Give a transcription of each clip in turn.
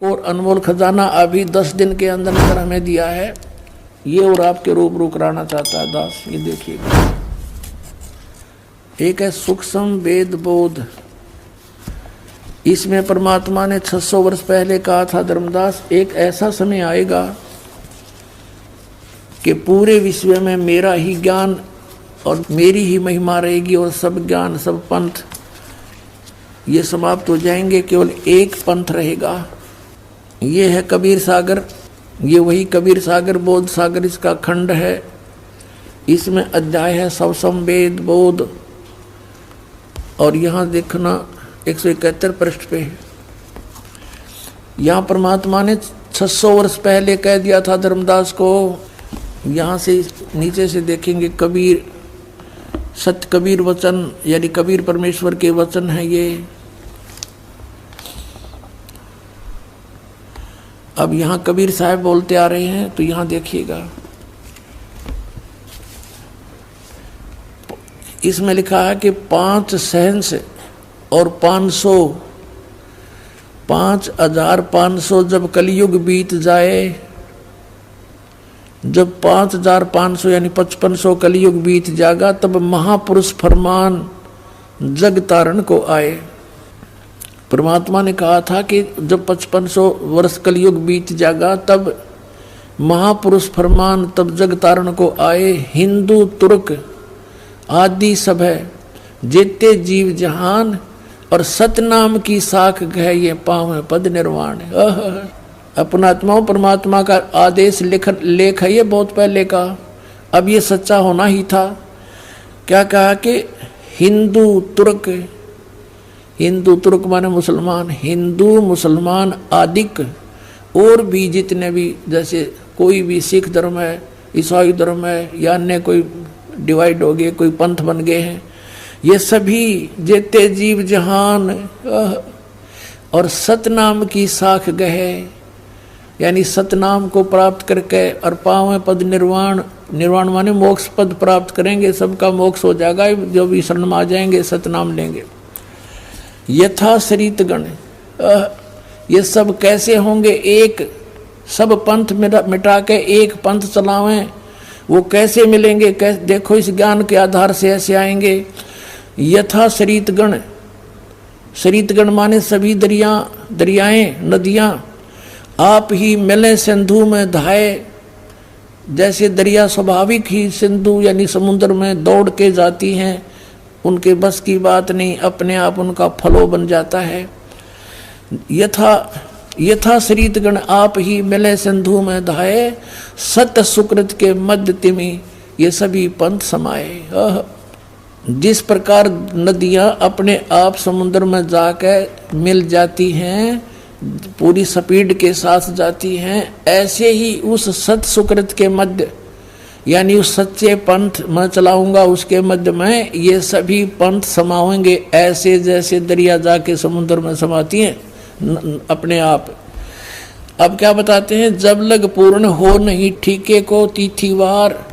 और अनमोल खजाना अभी 10 दिन के अंदर अंदर हमें दिया है। ये और आपके रूबरू कराना चाहता है दास। ये देखिएगा, एक है सूक्ष्म वेद बोध। इसमें परमात्मा ने 600 वर्ष पहले कहा था, धर्मदास एक ऐसा समय आएगा कि पूरे विश्व में मेरा ही ज्ञान और मेरी ही महिमा रहेगी और सब ज्ञान सब पंथ ये समाप्त हो जाएंगे, केवल एक पंथ रहेगा। ये है कबीर सागर। ये वही कबीर सागर बोध सागर इसका खंड है। इसमें अध्याय है सबसम वेद बोध। और यहाँ देखना 171 पृष्ठ पे है। यहाँ परमात्मा ने 600 वर्ष पहले कह दिया था धर्मदास को। यहाँ से नीचे से देखेंगे कबीर सत्य कबीर वचन, यानी कबीर परमेश्वर के वचन है ये। अब यहाँ कबीर साहब बोलते आ रहे हैं, तो यहाँ देखिएगा, इसमें लिखा है कि 5 सहंस और 5,500 जब कलयुग बीत जाए, जब 5,500 यानी 5500 कलयुग बीत जाएगा, तब महापुरुष फरमान जग तारण को आए। परमात्मा ने कहा था कि जब 5500 वर्ष कलयुग बीत जाएगा तब महापुरुष फरमान तब जग तारण को आए। हिंदू तुर्क आदि सब है जेते जीव जहान और सतनाम की साख गह ये पाँव पद निर्वाण। अपना आत्मा परमात्मा का आदेश लेख है ये बहुत पहले का। अब ये सच्चा होना ही था। क्या कहा कि हिंदू तुर्क माने मुसलमान, हिंदू मुसलमान आदिक और भी जितने भी, जैसे कोई भी सिख धर्म है, ईसाई धर्म है, या अन्य कोई डिवाइड हो गए, कोई पंथ बन गए हैं, ये सभी जेते जीव जहान और सतनाम की साख गहे, यानी सतनाम को प्राप्त करके और पावे पद निर्वाण। निर्वाण माने मोक्ष पद प्राप्त करेंगे, सबका मोक्ष हो जाएगा जो भी शरण में आ जाएंगे, सतनाम लेंगे। यथा शरीत गण, ये सब कैसे होंगे? एक सब पंथ मिटा के एक पंथ चलावें, वो कैसे मिलेंगे? देखो इस ज्ञान के आधार से ऐसे आएंगे। यथा शरीत गण, शरीत गण माने सभी दरियाएं नदियां आप ही मिले सिंधु में धाये। जैसे दरिया स्वाभाविक ही सिंधु यानी समुद्र में दौड़ के जाती हैं, उनके बस की बात नहीं, अपने आप उनका फलो बन जाता है। यथा शरीतगण आप ही मिले सिंधु में धाये, सत सुकृत के मध्य तिमि ये सभी पंथ समाये। जिस प्रकार नदियां अपने आप समुद्र में जाकर मिल जाती हैं, पूरी स्पीड के साथ जाती हैं, ऐसे ही उस सत सुकृत के मध्य यानी उस सच्चे पंथ मैं चलाऊंगा उसके मध्य में ये सभी पंथ समाएंगे, ऐसे जैसे दरिया जाके समुद्र में समाती हैं अपने आप। अब क्या बताते हैं? जब लग पूर्ण हो नहीं ठीके को तिथिवार।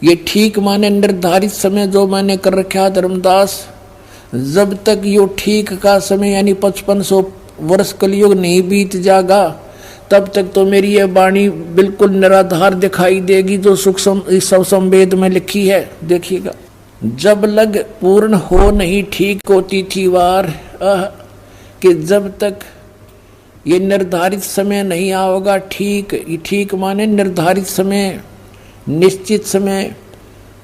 ये ठीक माने निर्धारित समय जो मैंने कर रखा धर्मदास, जब तक यो ठीक का समय यानी 5500 वर्ष कलयुग नहीं बीत जाएगा, तब तक तो मेरी ये वाणी बिल्कुल निराधार दिखाई देगी जो सूक्ष्म सबसम वेद में लिखी है। देखिएगा, जब लग पूर्ण हो नहीं ठीक को तिथिवार, कि जब तक ये निर्धारित समय नहीं आओगा। ठीक माने निर्धारित समय, निश्चित समय।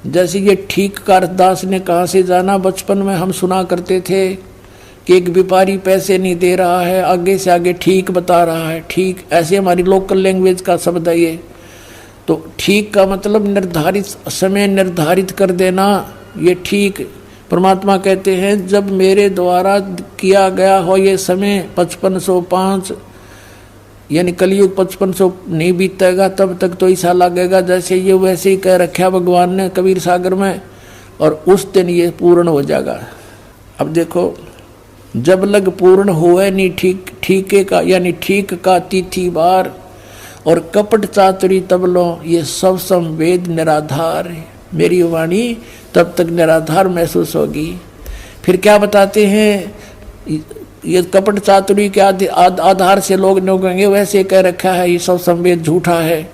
जैसे ये ठीक का दास ने कहाँ से जाना? बचपन में हम सुना करते थे कि एक व्यापारी पैसे नहीं दे रहा है, आगे से आगे ठीक बता रहा है। ठीक ऐसे हमारी लोकल लैंग्वेज का शब्द है ये। तो ठीक का मतलब निर्धारित समय निर्धारित कर देना, ये ठीक। परमात्मा कहते हैं जब मेरे द्वारा किया गया हो ये समय 5505 यानी कलयुग 5500 नहीं बीतेगा, तब तक तो ऐसा लगेगा जैसे ये वैसे ही कह रखा भगवान ने कबीर सागर में, और उस दिन ये पूर्ण हो जाएगा। अब देखो, जब लग पूर्ण हुए नहीं ठीके का यानी ठीक का तिथि बार, और कपट चातुरी तब लो ये सब संवेद निराधार। मेरी वाणी तब तक निराधार महसूस होगी। फिर क्या बताते हैं? ये कपट चातुरी के आधार से लोग कहेंगे वैसे कह रखा है, ये सब संवेद झूठा है।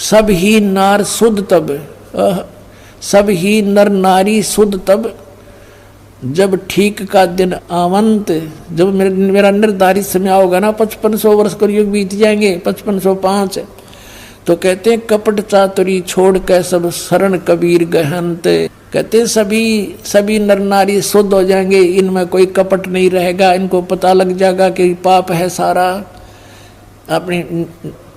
सब ही नार शुद्ध तब, सब ही नर नारी शुद्ध तब, जब ठीक का दिन आवंत, जब मेरा निर्धारित समय होगा ना, 5500 वर्ष का युग बीत जाएंगे, 5505, तो कहते हैं कपट चातुरी छोड़ कर सब शरण कबीर गहंत। कहते हैं सभी नर नारी शुद्ध हो जाएंगे, इनमें कोई कपट नहीं रहेगा, इनको पता लग जाएगा कि पाप है सारा, अपनी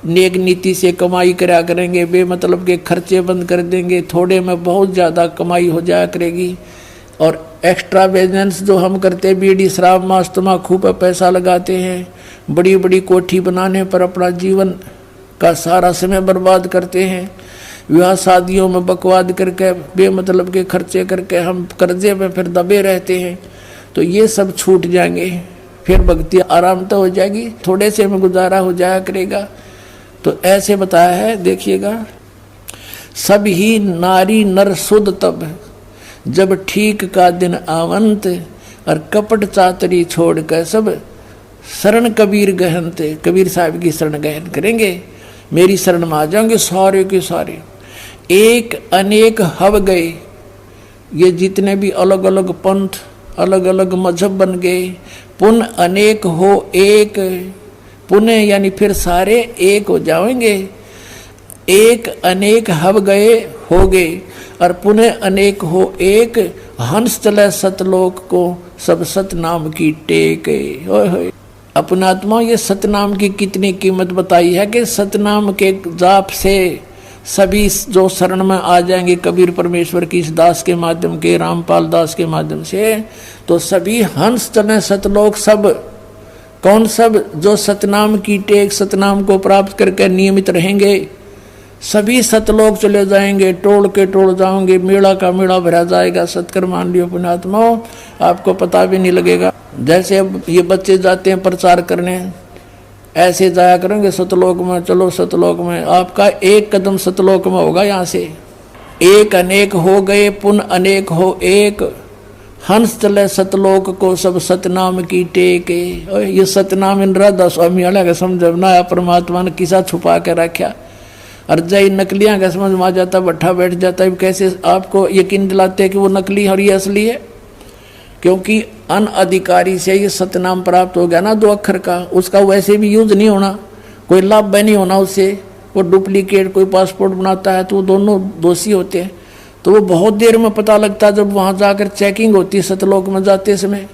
नेक नीति से कमाई करा करेंगे, बेमतलब के खर्चे बंद कर देंगे, थोड़े में बहुत ज़्यादा कमाई हो जाया करेगी। और एक्स्ट्रा बिजनेस जो हम करते हैं, बीड़ी शराब मांस तम्बाकू पर पैसा लगाते हैं, बड़ी बड़ी कोठी बनाने पर अपना जीवन का सारा समय बर्बाद करते हैं, विवाह शादियों में बकवाद करके बेमतलब के खर्चे करके हम कर्जे में फिर दबे रहते हैं, तो ये सब छूट जाएंगे, फिर भक्ति आराम तो हो जाएगी, थोड़े से में गुजारा हो जाया करेगा। तो ऐसे बताया है, देखिएगा, सब ही नारी नर शुद्ध तब, जब ठीक का दिन आवंत, और कपट चातरी छोड़ कर सब शरण कबीर गहनते, कबीर साहब की शरण गहन करेंगे, मेरी शरण में आ जाएंगे सारे के सारे। एक अनेक हव गए, ये जितने भी अलग अलग पंथ अलग अलग मजहब बन गए, पुन अनेक हो एक, पुनः यानी फिर सारे एक हो जाएंगे। एक अनेक हव गए हो गए, और पुनः अनेक हो एक, हंस चले सतलोक को सब सतनाम की टेक। अपनात्मा, ये सतनाम की कितनी कीमत बताई है कि सतनाम के जाप से सभी जो शरण में आ जाएंगे कबीर परमेश्वर की इस दास के माध्यम के, रामपाल दास के माध्यम से, तो सभी हंस चले सतलोक, सब कौन, सब जो सतनाम की टेक, सतनाम को प्राप्त करके नियमित रहेंगे, सभी सतलोक चले जाएंगे, टोल के टोल जाओगे, मेला का मेला भरा जाएगा। सत्कर मान लियो पुण्यात्माओं, आपको पता भी नहीं लगेगा। जैसे अब ये बच्चे जाते हैं प्रचार करने, ऐसे जाया करेंगे सतलोक में, चलो सतलोक में, आपका एक कदम सतलोक में होगा। यहाँ से एक अनेक हो गए, पुन अनेक हो एक, हंस चले सतलोक को सब सतनाम की टेक। ये सतनाम इन राधा स्वामी वाला का समझना, परमात्मा ने किसा छुपा के रखा, और जय नकलियां का समझ में आ जाता, बैठा बैठ जाता है। कैसे आपको यकीन दिलाते हैं कि वो नकली और ये असली है? क्योंकि अनअधिकारी से ये सतनाम प्राप्त हो गया ना 2 अक्षर का, उसका वैसे भी यूज नहीं होना, कोई लाभ नहीं होना उससे। वो डुप्लीकेट कोई पासपोर्ट बनाता है तो वो दोनों दोषी होते हैं। तो वो बहुत देर में पता लगता है, जब वहाँ जाकर चेकिंग होती है सतलोक में जाते समय,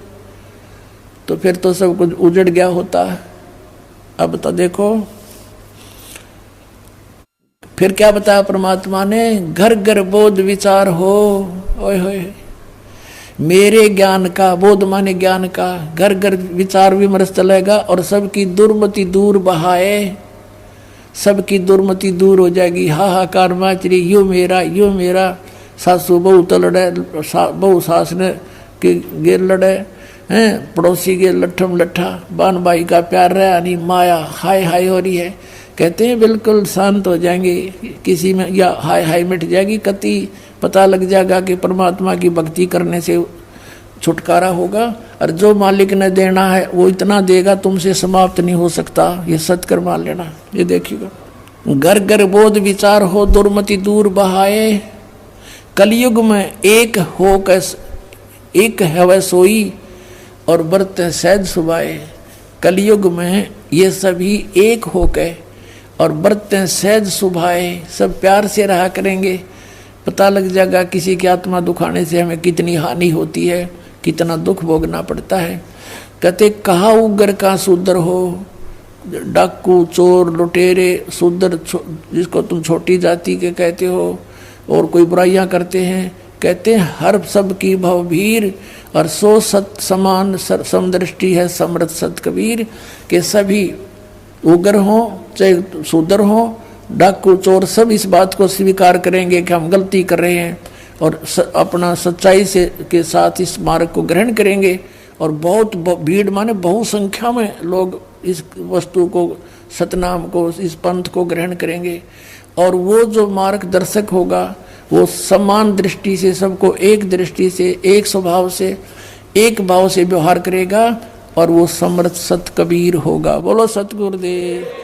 तो फिर तो सब कुछ उजड़ गया होता है। अब तो देखो फिर क्या बताया परमात्मा ने, घर घर बोध विचार हो, ओए होए मेरे ज्ञान का, बोध माने ज्ञान का, घर घर विचार विमर्श चलेगा, और सबकी दुर्मति दूर बहाए, सबकी दुर्मति दूर हो जाएगी। हाहाकार माचरी, यो मेरा, सासू बहू तो लड़े, बहू सास ने के गे लड़े हैं, पड़ोसी के लट्ठम लट्ठा, बान भाई का प्यार रहा नहीं, माया हाय हाय हो रही है। कहते हैं बिल्कुल शांत हो जाएंगे, किसी में या हाय हाय मिट जाएगी, कति पता लग जाएगा कि परमात्मा की भक्ति करने से छुटकारा होगा, और जो मालिक ने देना है वो इतना देगा, तुमसे समाप्त नहीं हो सकता। ये सत्कर मान लेना। ये देखिएगा, घर घर बोध विचार हो, दुर्मति दूर बहाए, कलयुग में एक हो कैस एक है वह सोई, और बरते सहज सुभाए। कलयुग में ये सभी एक हो के और बरते सहज सुभाए, सब प्यार से रहा करेंगे। पता लग जाएगा किसी की आत्मा दुखाने से हमें कितनी हानि होती है, कितना दुख भोगना पड़ता है। कहते कहा उग्र का शूद्र हो, डाकू चोर लुटेरे शूद्र जिसको तुम छोटी जाति के कहते हो, और कोई बुराइयां करते हैं, कहते हैं हर सब की भवभीर, और सो सत समान समदृष्टि है समृत सत कबीर। के सभी उग्र हों चाहे शूद्र हों, डाकू चोर, सब इस बात को स्वीकार करेंगे कि हम गलती कर रहे हैं, और अपना सच्चाई से के साथ इस मार्ग को ग्रहण करेंगे। और बहुत भीड़ माने बहुसंख्या में लोग इस वस्तु को, सतनाम को, इस पंथ को ग्रहण करेंगे। और वो जो मार्गदर्शक होगा वो समान दृष्टि से सबको एक दृष्टि से, एक स्वभाव से, एक भाव से व्यवहार करेगा, और वो समर्थ सत कबीर होगा। बोलो सतगुरुदेव।